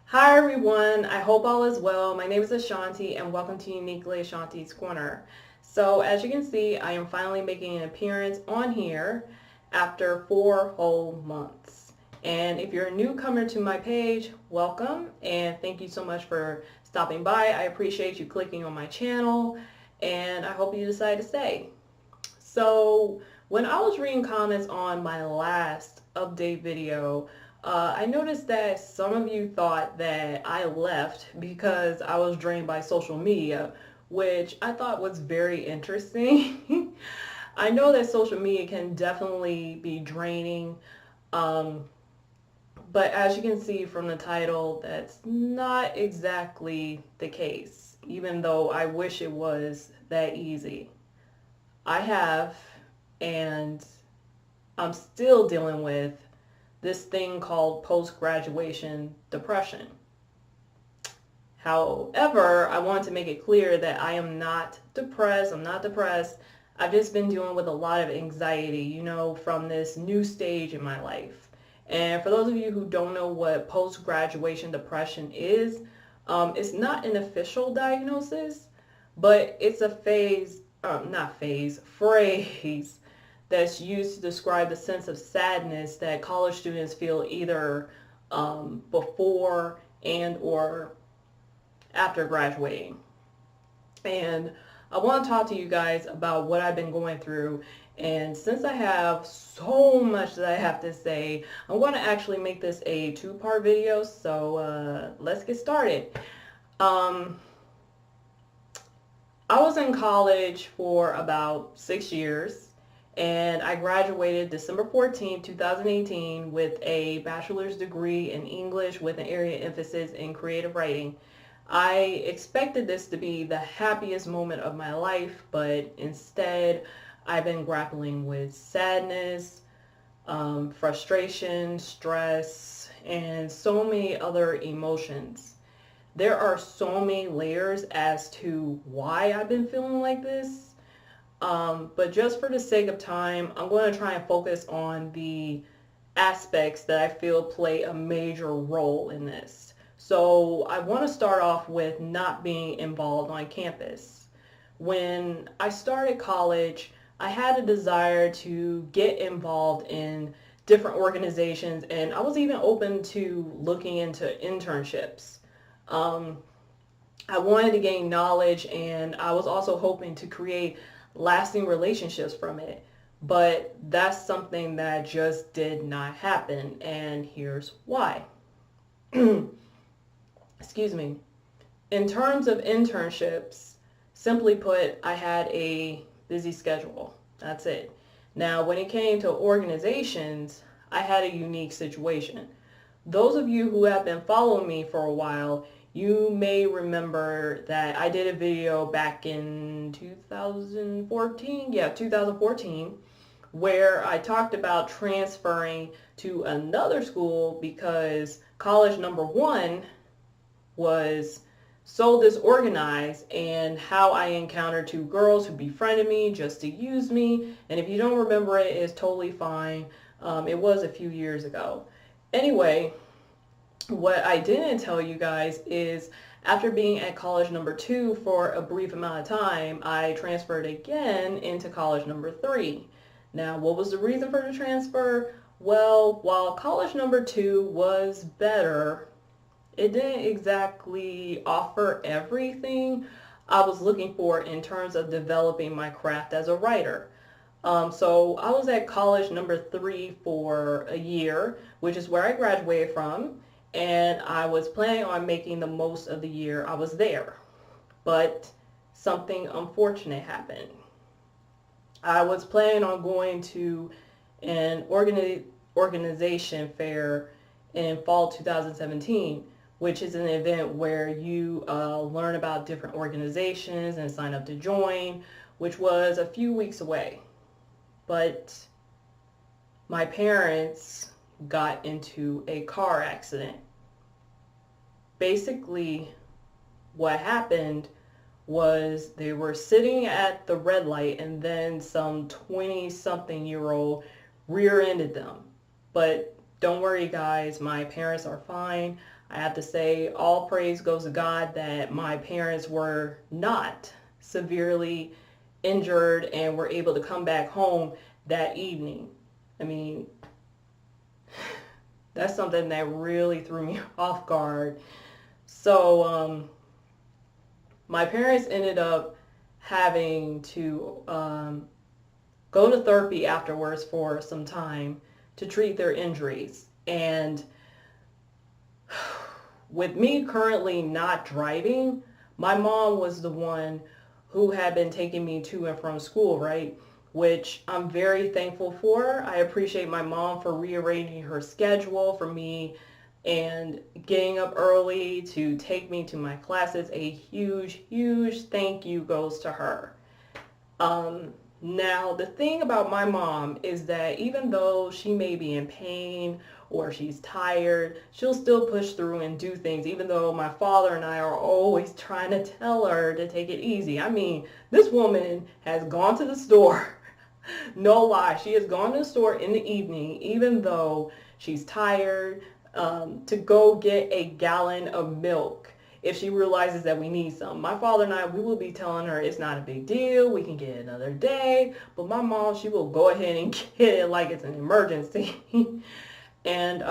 Hi everyone, I hope all is well. My name is Ashanti and welcome to Uniquely Ashanti's Corner. So as you can see, I am finally making an appearance on here after 4 whole months. And if you're a newcomer to my page, welcome and thank you so much for stopping by. I appreciate you clicking on my channel and I hope you decide to stay. So when I was reading comments on my last update video, I noticed that some of you thought that I left because I was drained by social media, which I thought was very interesting. I know that social media can definitely be draining, um, but as you can see from the title, that's not exactly the case, even though I wish it was that easy. I have, and I'm still dealing with this thing called post-graduation depression. However, I want to make it clear that I am not depressed. I'm not depressed. I've just been dealing with a lot of anxiety, from this new stage in my life. And for those of you who don't know what post-graduation depression is, it's not an official diagnosis, but it's a phrase that's used to describe the sense of sadness that college students feel either before and or after graduating. And I want to talk to you guys about what I've been going through. And since I have so much that I have to say, I'm going to actually make this a two-part video. So let's get started. Um, I was in college for about 6 years and I graduated December 14th, 2018 with a bachelor's degree in English with an area emphasis in creative writing. I expected this to be the happiest moment of my life, but instead I've been grappling with sadness, frustration, stress, and so many other emotions. There are so many layers as to why I've been feeling like this. But just for the sake of time, I'm going to try and focus on the aspects that I feel play a major role in this. So I want to start off with not being involved on campus. When I started college, I had a desire to get involved in different organizations, and I was even open to looking into internships. Um, I wanted to gain knowledge and I was also hoping to create lasting relationships from it. But that's something that just did not happen, and here's why. Excuse me. In terms of internships, simply put, I had a busy schedule. That's it. Now, when it came to organizations, I had a unique situation. Those of you who have been following me for a while, you may remember that I did a video back in 2014, 2014, where I talked about transferring to another school because college number one was so disorganized, and how I encountered two girls who befriended me just to use me. And if you don't remember it, it's totally fine. It was a few years ago. Anyway, what I didn't tell you guys is after being at college number two for a brief amount of time, I transferred again into college number three. Now, what was the reason for the transfer? Well, while college number two was better, it didn't exactly offer everything I was looking for in terms of developing my craft as a writer. So I was at college number three for a year, which is where I graduated from, and I was planning on making the most of the year I was there. But something unfortunate happened. I was planning on going to an organization fair in fall 2017, which is an event where you learn about different organizations and sign up to join, which was a few weeks away. But my parents got into a car accident. Basically, what happened was they were sitting at the red light and then some 20-something-year-old rear-ended them. But don't worry guys, my parents are fine. I have to say all praise goes to God that my parents were not severely injured and were able to come back home that evening. I mean, that's something that really threw me off guard. So my parents ended up having to go to therapy afterwards for some time to treat their injuries. And with me currently not driving, my mom was the one who had been taking me to and from school, right? Which I'm very thankful for. I appreciate my mom for rearranging her schedule for me and getting up early to take me to my classes. A huge, huge thank you goes to her. Now, the thing about my mom is that even though she may be in pain or she's tired, she'll still push through and do things, even though my father and I are always trying to tell her to take it easy. I mean, this woman has gone to the store. No lie, she has gone to the store in the evening, even though she's tired, to go get a gallon of milk if she realizes that we need some. My father and I, we will be telling her it's not a big deal, we can get it another day, but my mom, she will go ahead and get it like it's an emergency. And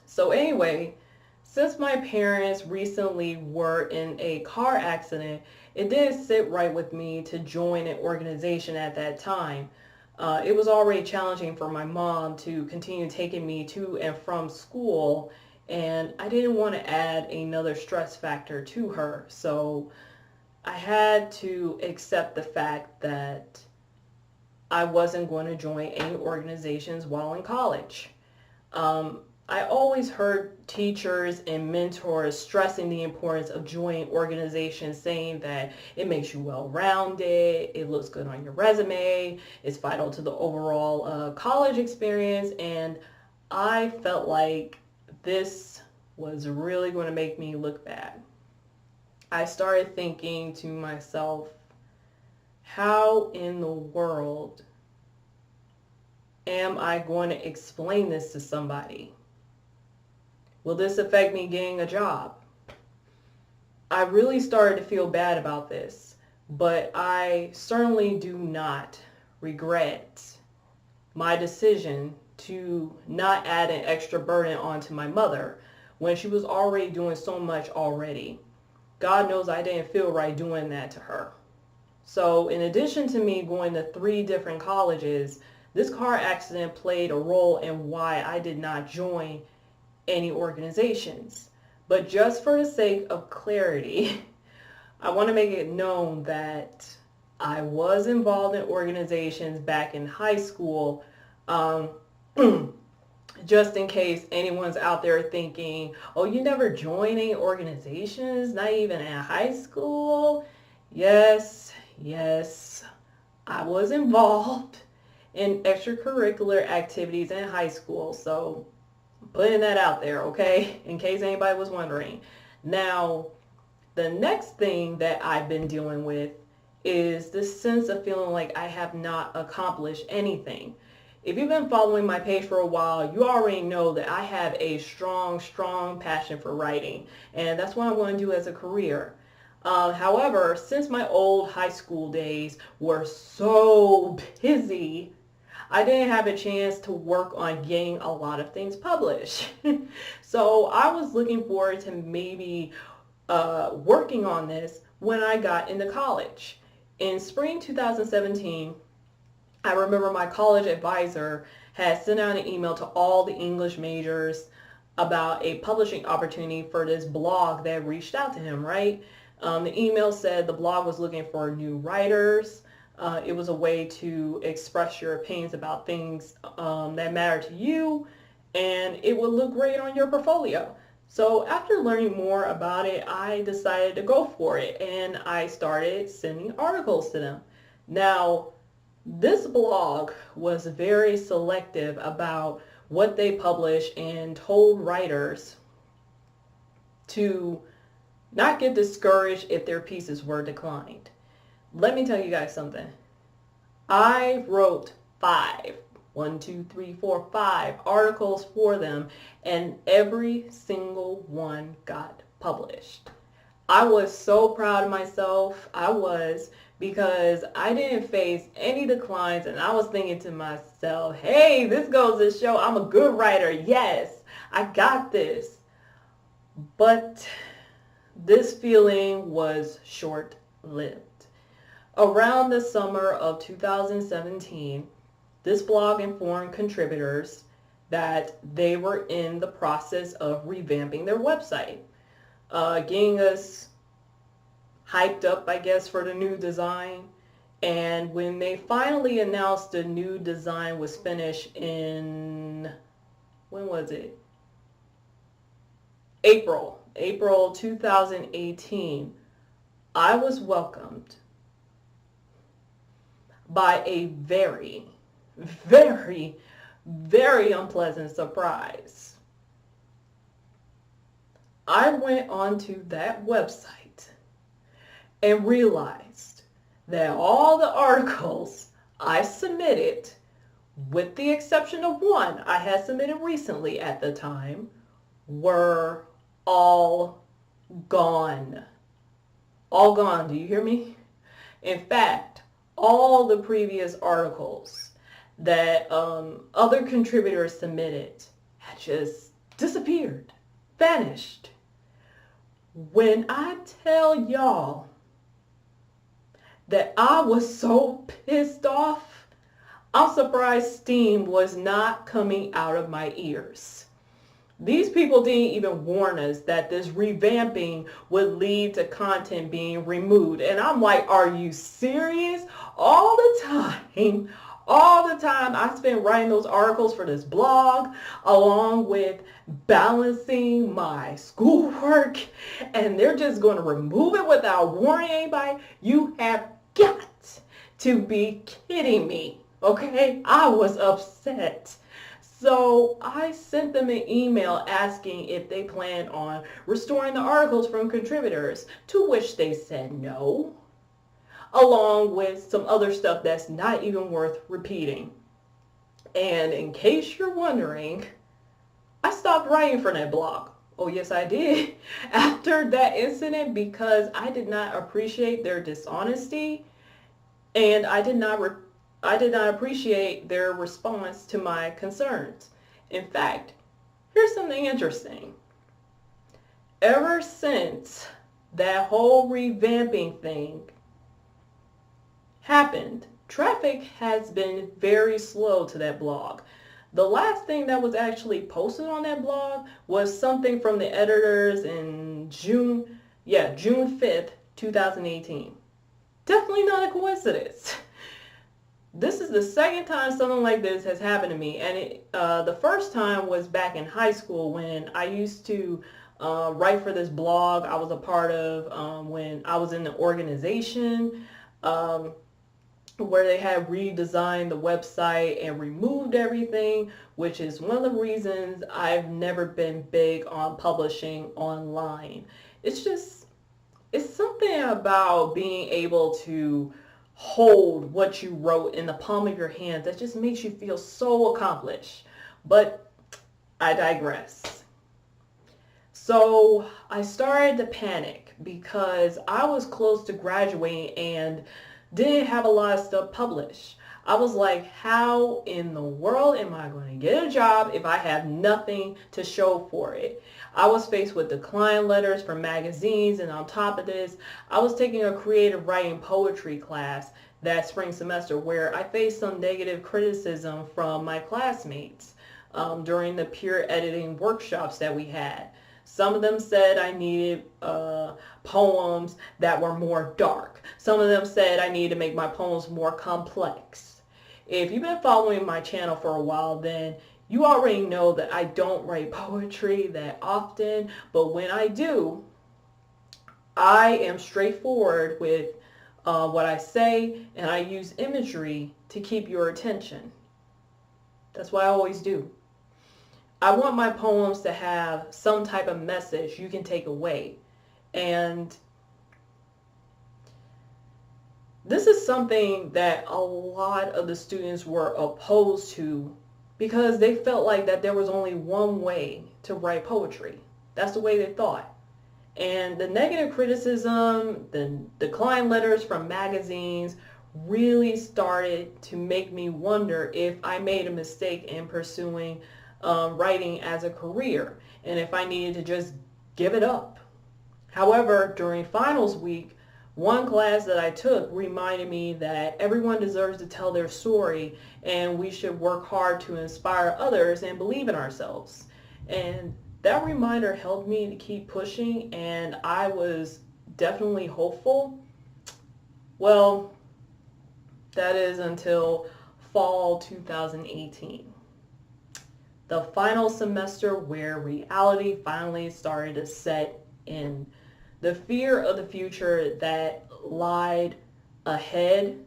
so anyway, since my parents recently were in a car accident, it didn't sit right with me to join an organization at that time. It was already challenging for my mom to continue taking me to and from school, and I didn't want to add another stress factor to her. So I had to accept the fact that I wasn't going to join any organizations while in college. I always heard teachers and mentors stressing the importance of joining organizations, saying that it makes you well-rounded, it looks good on your resume, it's vital to the overall college experience, and I felt like this was really going to make me look bad. I started thinking to myself, how in the world am I going to explain this to somebody? Will this affect me getting a job? I really started to feel bad about this, but I certainly do not regret my decision to not add an extra burden onto my mother when she was already doing so much already. God knows I didn't feel right doing that to her. So in addition to me going to 3 different colleges, this car accident played a role in why I did not join any organizations. But just for the sake of clarity, I want to make it known that I was involved in organizations back in high school, just in case anyone's out there thinking, oh, you never joined any organizations, not even in high school? Yes, I was involved in extracurricular activities in high school, so putting that out there, okay, in case anybody was wondering. Now, the next thing that I've been dealing with is this sense of feeling like I have not accomplished anything. If you've been following my page for a while, you already know that I have a strong passion for writing, and that's what I'm going to do as a career. However, since my old high school days were so busy, I didn't have a chance to work on getting a lot of things published. So I was looking forward to maybe working on this when I got into college. In spring 2017, I remember my college advisor had sent out an email to all the English majors about a publishing opportunity for this blog that reached out to him, right? The email said the blog was looking for new writers. It was a way to express your opinions about things that matter to you, and it would look great on your portfolio. So after learning more about it, I decided to go for it, and I started sending articles to them. Now, this blog was very selective about what they published and told writers to not get discouraged if their pieces were declined. Let me tell you guys something. I wrote 5. 1, 2, 3, 4, 5 articles for them, and every single one got published. I was so proud of myself. I was, because I didn't face any declines, and I was thinking to myself, hey, this goes to show I'm a good writer. Yes, I got this. But this feeling was short-lived. Around the summer of 2017, this blog informed contributors that they were in the process of revamping their website, getting us hyped up, I guess, for the new design. And when they finally announced the new design was finished in, when was it? April 2018, I was welcomed by a very, very, very unpleasant surprise. I went onto that website and realized that all the articles I submitted, with the exception of one I had submitted recently at the time, were all gone. All gone, do you hear me? In fact, all the previous articles that other contributors submitted had just disappeared, vanished. When I tell y'all that I was so pissed off, I'm surprised steam was not coming out of my ears. These people didn't even warn us that this revamping would lead to content being removed. And I'm like, are you serious? All the time I spent writing those articles for this blog, along with balancing my schoolwork, and they're just going to remove it without warning anybody? You have got to be kidding me. Okay? I was upset. So I sent them an email asking if they planned on restoring the articles from contributors, to which they said no, along with some other stuff that's not even worth repeating. And in case you're wondering, I stopped writing for that blog. Oh yes, I did. After that incident, because I did not appreciate their dishonesty, and I did not appreciate their response to my concerns. In fact, here's something interesting. Ever since that whole revamping thing happened, traffic has been very slow to that blog. The last thing that was actually posted on that blog was something from the editors in June 5th, 2018. Definitely not a coincidence. This is the second time something like this has happened to me, and the first time was back in high school when I used to write for this blog I was a part of when I was in the organization, where they had redesigned the website and removed everything, which is one of the reasons I've never been big on publishing online. It's something about being able to hold what you wrote in the palm of your hand that just makes you feel so accomplished. But I digress. So I started to panic because I was close to graduating and didn't have a lot of stuff published. I was like, how in the world am I going to get a job if I have nothing to show for it? I was faced with decline letters from magazines, and on top of this, I was taking a creative writing poetry class that spring semester where I faced some negative criticism from my classmates during the peer editing workshops that we had. Some of them said I needed poems that were more dark. Some of them said I needed to make my poems more complex. If you've been following my channel for a while, then you already know that I don't write poetry that often, but when I do, I am straightforward with what I say, and I use imagery to keep your attention. That's what I always do. I want my poems to have some type of message you can take away. And This is something that a lot of the students were opposed to because they felt like that there was only one way to write poetry. That's the way they thought. And the negative criticism, the decline letters from magazines really started to make me wonder if I made a mistake in pursuing writing as a career and if I needed to just give it up. However, during finals week, one class that I took reminded me that everyone deserves to tell their story and we should work hard to inspire others and believe in ourselves. And that reminder helped me to keep pushing, and I was definitely hopeful. Well, that is until fall 2018. The final semester where reality finally started to set in. The fear of the future that lied ahead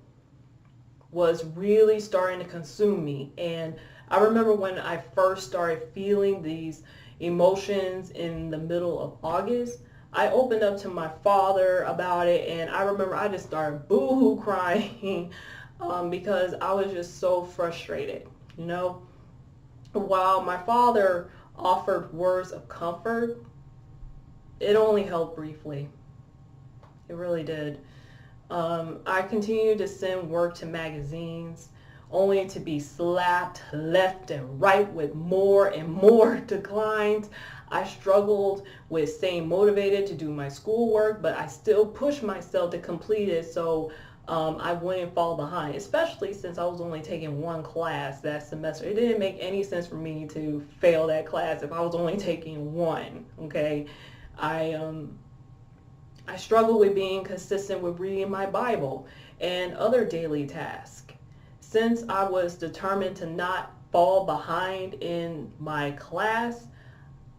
was really starting to consume me. And I remember when I first started feeling these emotions in the middle of August, I opened up to my father about it, and I remember I just started boo-hoo crying because I was just so frustrated, you know. While my father offered words of comfort, it only helped briefly. It really did. I continued to send work to magazines, only to be slapped left and right with more and more declines. I struggled with staying motivated to do my schoolwork, but I still pushed myself to complete it so I wouldn't fall behind, especially since I was only taking one class that semester. It didn't make any sense for me to fail that class if I was only taking one, okay? I struggle with being consistent with reading my Bible and other daily tasks. Since I was determined to not fall behind in my class,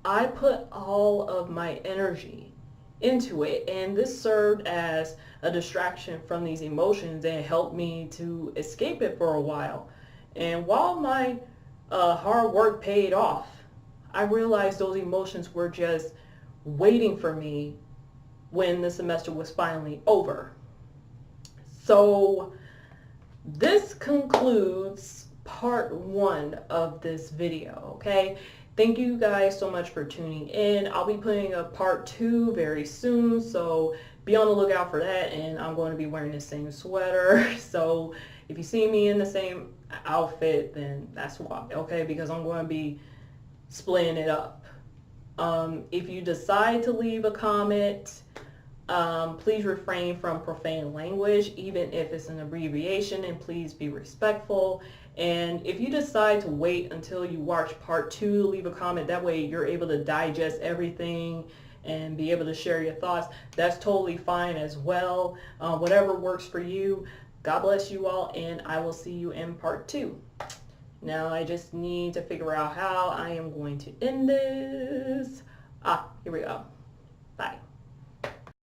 I put all of my energy into it, and this served as a distraction from these emotions and helped me to escape it for a while. And while my hard work paid off, I realized those emotions were just waiting for me when the semester was finally over. So this concludes part one of this video, okay? Thank you guys so much for tuning in. I'll be putting a part two very soon, so be on the lookout for that, and I'm going to be wearing the same sweater. So if you see me in the same outfit, then that's why, okay? Because I'm going to be splitting it up. If you decide to leave a comment, please refrain from profane language, even if it's an abbreviation, and please be respectful. And if you decide to wait until you watch part two, leave a comment. That way you're able to digest everything and be able to share your thoughts. That's totally fine as well. Whatever works for you. God bless you all, and I will see you in part two. Now I just need to figure out how I am going to end this. Here we go. Bye.